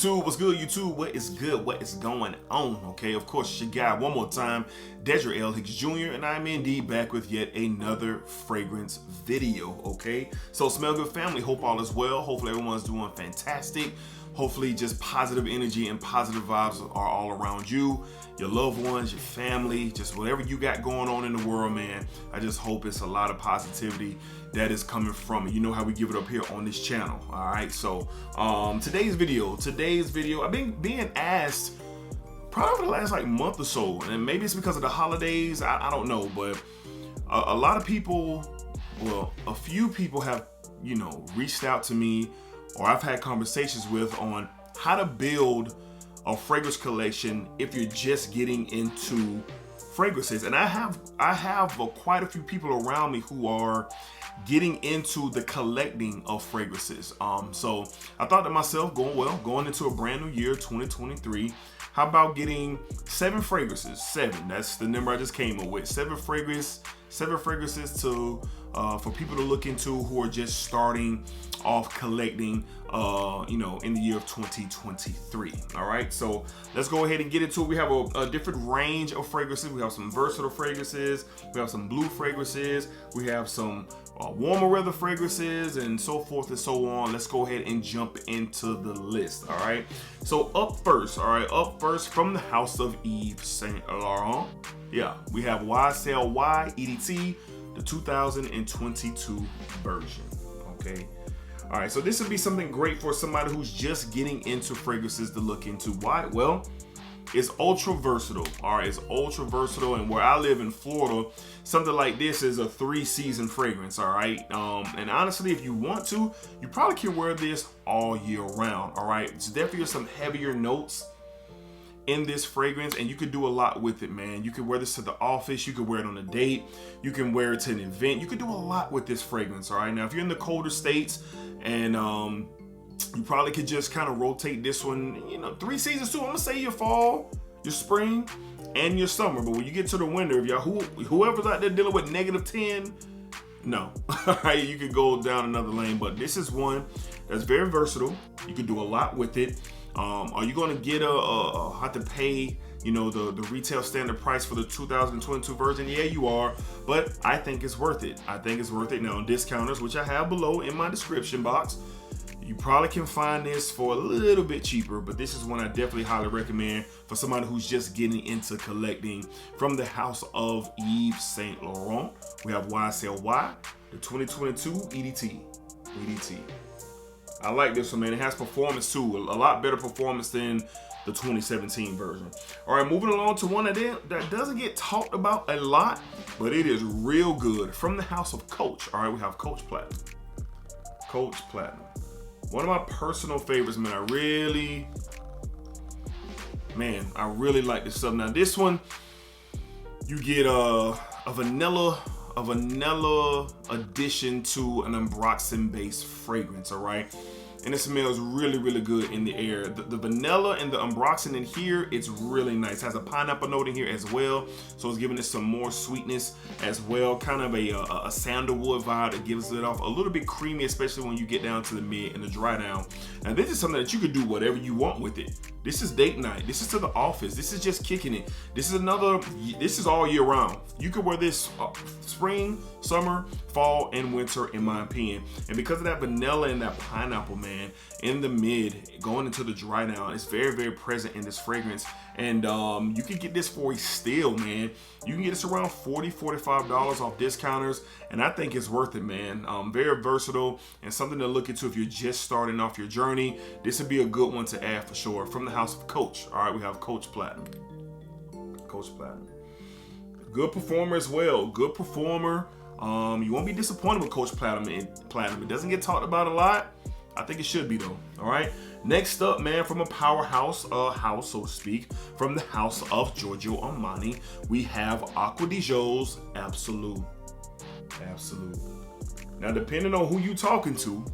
YouTube? What's good, YouTube? What is good? What is going on? Okay, of course, it's your guy one more time, Desiree L. Hicks Jr., and I'm indeed back with yet another fragrance video. Okay, so Smell Good family, hope all is well. Hopefully everyone's doing fantastic. Hopefully just positive energy and positive vibes are all around you, your loved ones, your family, just whatever you got going on in the world, man. I just hope it's a lot of positivity that is coming from it. You know how we give it up here on this channel. All right, so today's video, I've been being asked probably for the last like month or so, and maybe it's because of the holidays, I don't know, but a lot of people, well, a few people have, you know, reached out to me, or I've had conversations with on how to build a fragrance collection if you're just getting into fragrances. And I have quite a few people around me who are getting into the collecting of fragrances. So I thought to myself, going into a brand new year, 2023, how about getting 7 fragrances? 7, that's the number I just came up with. 7 fragrances to for people to look into who are just starting off collecting, you know, in the year of 2023. All right, so let's go ahead and get into it. We have a different range of fragrances. We have some versatile fragrances. We have some blue fragrances. We have some warmer weather fragrances, and so forth and so on. Let's go ahead and jump into the list. All right, so up first from the house of Yves Saint Laurent, yeah, we have YSL EDP, the 2022 version. Okay, all right, so this would be something great for somebody who's just getting into fragrances to look into. Why? Well, it's ultra versatile. All right, it's ultra versatile, and where I live in Florida, something like this is a 3-season fragrance. All right, and honestly, if you want to, you probably can wear this all year round. All right, it's definitely some heavier notes in this fragrance, and you could do a lot with it, man. You could wear this to the office, you could wear it on a date, you can wear it to an event, you could do a lot with this fragrance. All right, now if you're in the colder states, and you probably could just kind of rotate this one, you know, 3 seasons too. I'm gonna say your fall, your spring, and your summer. But when you get to the winter, if y'all whoever's out there dealing with -10, no, all right, you could go down another lane. But this is one that's very versatile. You can do a lot with it. Are you going to get have to pay, you know, the retail standard price for the 2022 version? Yeah, you are, but I think it's worth it. I think it's worth it. Now, on discounters, which I have below in my description box, you probably can find this for a little bit cheaper, but this is one I definitely highly recommend for somebody who's just getting into collecting. From the house of Yves Saint Laurent, we have YSL the 2022 EDT. I like this one, man. It has performance too, a lot better performance than the 2017 version. All right, moving along to one that doesn't get talked about a lot, but it is real good. From the house of Coach, all right, we have Coach Platinum. Coach Platinum, one of my personal favorites, man. I really like this stuff. Now, this one, you get a vanilla addition to an ambroxan-based fragrance, all right? And it smells really, really good in the air. The vanilla and the ambroxan in here, it's really nice. It has a pineapple note in here as well, so it's giving it some more sweetness as well. Kind of a sandalwood vibe that gives it off a little bit creamy, especially when you get down to the mid and the dry down. And this is something that you could do whatever you want with it. This is date night. This is to the office. This is just kicking it. This is all year round. You could wear this spring, summer, fall, and winter, in my opinion. And because of that vanilla and that pineapple, man, in the mid, going into the dry down, it's very, very present in this fragrance. And you can get this for a steal, man. You can get this around $40, $45 off discounters, and I think it's worth it, man. Very versatile and something to look into if you're just starting off your journey. This would be a good one to add for sure. From the house of Coach, all right, we have Coach Platinum. Coach Platinum, good performer as well. Good performer. You won't be disappointed with Coach Platinum. It doesn't get talked about a lot. I think it should be though. All right. Next up, man, from a powerhouse house, so to speak, from the house of Giorgio Armani, we have Acqua di Gio's Absolute. Now, depending on who you talking to,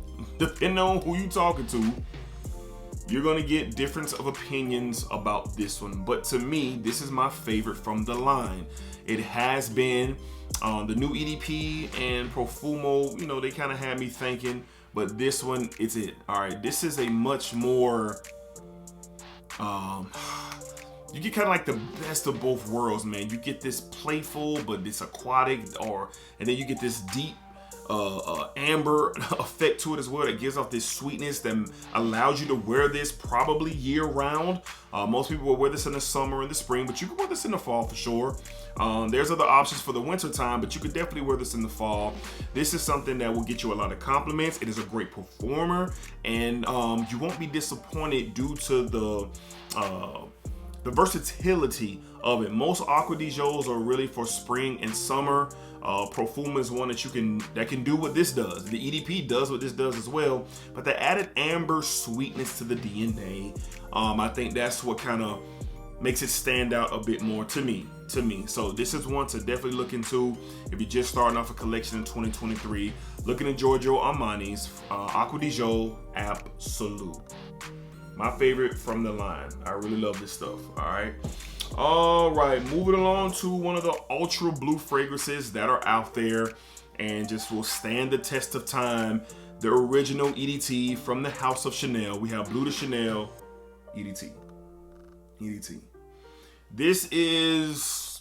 you're gonna get difference of opinions about this one. But to me, this is my favorite from the line. It has been the new EDP and Profumo. You know, they kind of had me thinking. But this one is it. All right, this is a much more You get kind of like the best of both worlds, man. You get this playful, but this aquatic, and then you get this deep amber effect to it as well that gives off this sweetness that allows you to wear this probably year round. Most people will wear this in the summer and the spring, but you can wear this in the fall for sure. There's other options for the winter time, but you could definitely wear this in the fall. This is something that will get you a lot of compliments. It is a great performer, and you won't be disappointed due to the versatility of it. Most Aqua di Gios are really for spring and summer. Profuma is one that can do what this does. The EDP does what this does as well, but the added amber sweetness to the DNA, I think that's what kind of makes it stand out a bit more to me. So this is one to definitely look into if you're just starting off a collection in 2023. Looking at Giorgio Armani's Aqua di Gio Absolute. My favorite from the line. I really love this stuff. All right, moving along to one of the ultra blue fragrances that are out there and just will stand the test of time. The original EDT from the House of Chanel. We have Bleu de Chanel EDT. This is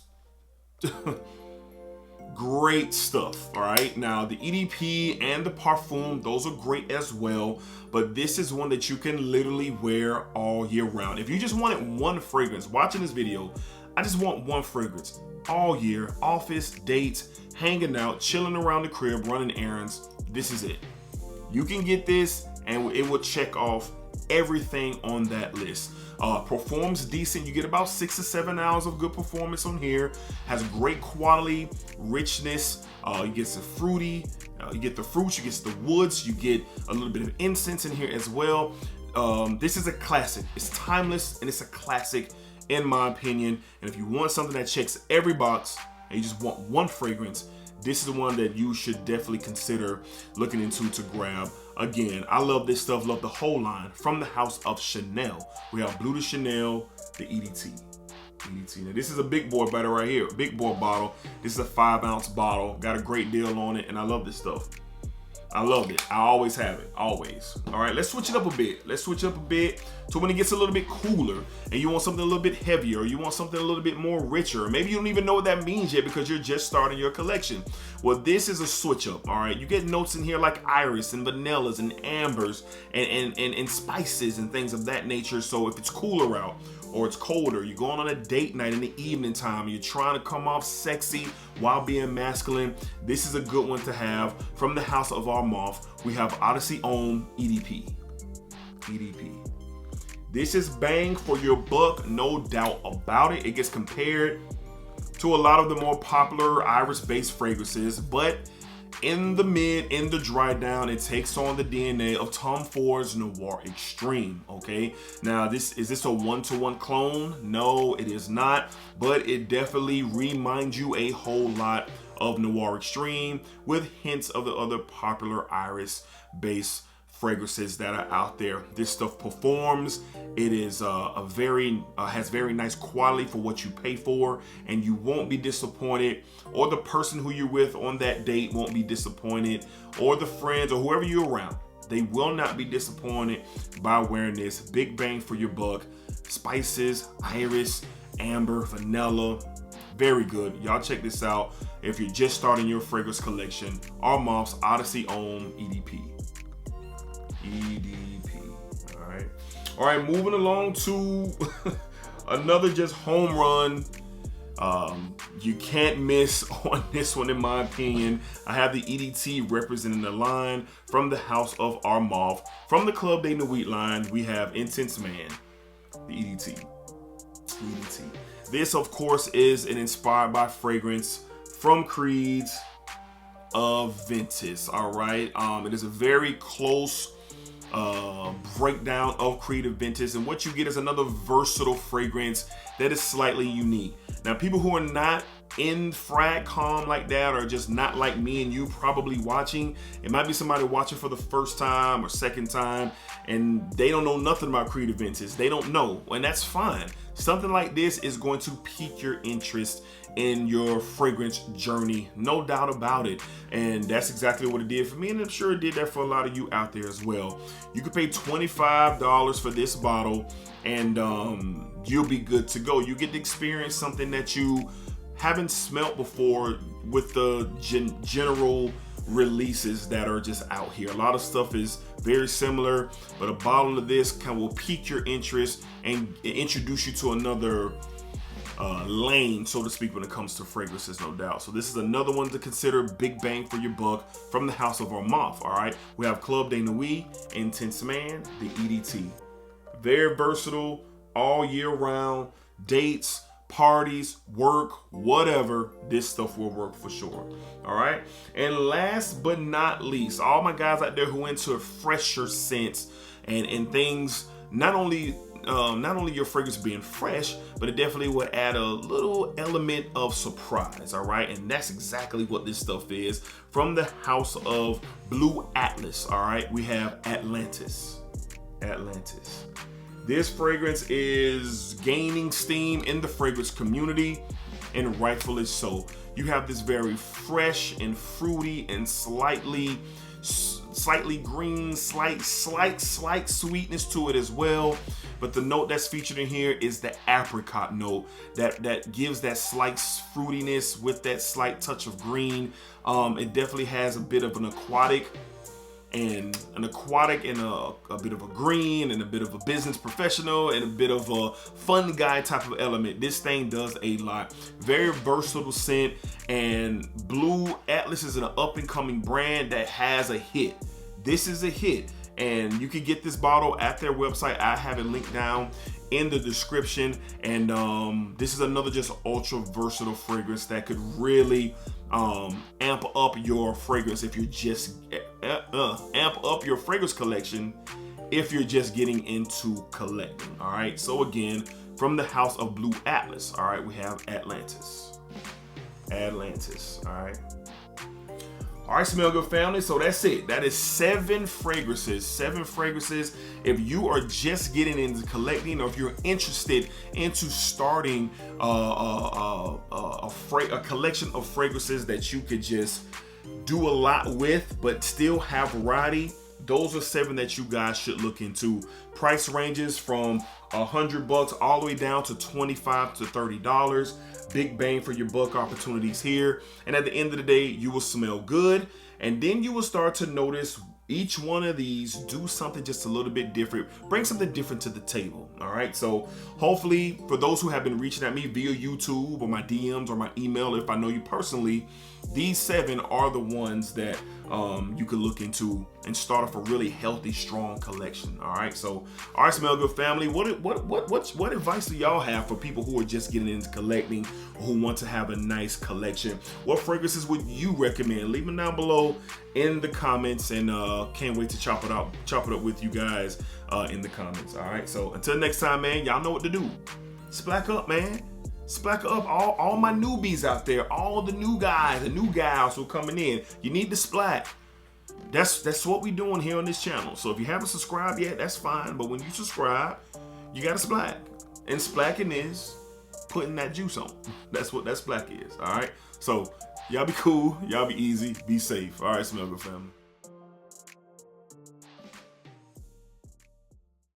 great stuff. All right, now the EDP and the Parfum, those are great as well, but this is one that you can literally wear all year round. If you just wanted one fragrance, watching this video, I just want one fragrance all year, office, dates, hanging out, chilling around the crib, running errands, this is it. You can get this and it will check off everything on that list. Performs decent. You get about 6 to 7 hours of good performance on here. Has great quality, richness. You get some fruity. You get the fruits. You get the woods. You get a little bit of incense in here as well. This is a classic. It's timeless and it's a classic in my opinion. And if you want something that checks every box and you just want one fragrance, this is the one that you should definitely consider looking into to grab. Again, I love this stuff, love the whole line from the House of Chanel. We have Bleu de Chanel, the EDT. Now this is a big boy bottle right here, big boy bottle. This is a 5-ounce bottle, got a great deal on it, and I love this stuff. I love it. I always have it, always. All right, let's switch it up a bit. Let's switch up a bit to when it gets a little bit cooler and you want something a little bit heavier, or you want something a little bit more richer. Maybe you don't even know what that means yet because you're just starting your collection. Well, this is a switch up, all right? You get notes in here like iris and vanillas and ambers and spices and things of that nature. So if it's cooler out, or it's colder, you're going on a date night in the evening time, you're trying to come off sexy while being masculine, this is a good one to have. From the House of Armaf, we have Odyssey EDP. This is bang for your buck, no doubt about it. It gets compared to a lot of the more popular iris-based fragrances, but in the dry down, it takes on the DNA of Tom Ford's Noir Extreme, okay? Now, is this a one-to-one clone? No, it is not, but it definitely reminds you a whole lot of Noir Extreme with hints of the other popular iris-based fragrances that are out there. This stuff performs. It is has very nice quality for what you pay for, and you won't be disappointed, or the person who you're with on that date won't be disappointed, or the friends or whoever you're around. They will not be disappointed by wearing this. Big bang for your buck. Spices, iris, amber, vanilla. Very good. Y'all check this out if you're just starting your fragrance collection. Armaf's Odyssey EDP. All right, moving along to another just home run. You can't miss on this one, in my opinion. I have the EDT representing the line from the House of Armaf. From the Club de Nuit line, we have Intense Man, the EDT. This, of course, is an inspired by fragrance from Creed's Ventus. All right, it is a very close breakdown of Creed Ventus, and what you get is another versatile fragrance that is slightly unique. Now, people who are not infrag like that, or just not like me and you probably watching. It might be somebody watching for the first time or second time, and they don't know nothing about Creative Vintage. They don't know, and that's fine. Something like this is going to pique your interest in your fragrance journey, no doubt about it. And that's exactly what it did for me, and I'm sure it did that for a lot of you out there as well. You could pay $25 for this bottle, and you'll be good to go. You get to experience something that you haven't smelt before with the general releases that are just out here. A lot of stuff is very similar, but a bottle of this will pique your interest and introduce you to another lane, so to speak, when it comes to fragrances, no doubt. So this is another one to consider, big bang for your buck from the house of Armaf. All right, we have Club de Nuit, Intense Man, the EDT. Very versatile, all year round, dates, parties, work, whatever, this stuff will work for sure. All right, and last but not least, all my guys out there who into fresher scents and things, not only your fragrance being fresh, but it definitely will add a little element of surprise. All right, and that's exactly what this stuff is. From the house of Blue Atlas, all right, we have Atlantis. This fragrance is gaining steam in the fragrance community, and rightfully so. You have this very fresh and fruity and slightly green, slight sweetness to it as well. But the note that's featured in here is the apricot note that gives that slight fruitiness with that slight touch of green. It definitely has a bit of an aquatic and a bit of a green and a bit of a business professional and a bit of a fun guy type of element. This thing does a lot. Very versatile scent, and Blue Atlas is an up and coming brand that has a hit. This is a hit, and you can get this bottle at their website. I have it linked down in the description, and this is another just ultra versatile fragrance that could really amp up your fragrance if you're just amp up your fragrance collection if you're just getting into collecting. All right, so again, from the house of Blue Atlas, all right, we have Atlantis. All right, Smell Good family, so that's it. That is 7 fragrances. If you are just getting into collecting, or if you're interested into starting a collection of fragrances that you could just do a lot with, but still have variety, those are 7 that you guys should look into. Price ranges from $100 all the way down to $25 to $30. Big bang for your buck opportunities here. And at the end of the day, you will smell good, and then you will start to notice each one of these do something just a little bit different, bring something different to the table. All right, so hopefully for those who have been reaching at me via YouTube or my DMs or my email, if I know you personally, these 7 are the ones that you could look into and start off a really healthy, strong collection. All right, so all right, Smell Good family, what advice do y'all have for people who are just getting into collecting or who want to have a nice collection? What fragrances would you recommend? Leave them down below in the comments, and can't wait to chop it up with you guys in the comments. All right, so until next time, man, y'all know what to do. Splack up, man. Splack up all my newbies out there, all the new guys and new gals who are coming in. You need to splack. That's what we doing here on this channel. So if you haven't subscribed yet, that's fine. But when you subscribe, you gotta splack. And splacking is putting that juice on. That's what that splack is. All right. So y'all be cool. Y'all be easy. Be safe. All right, Smell Good family.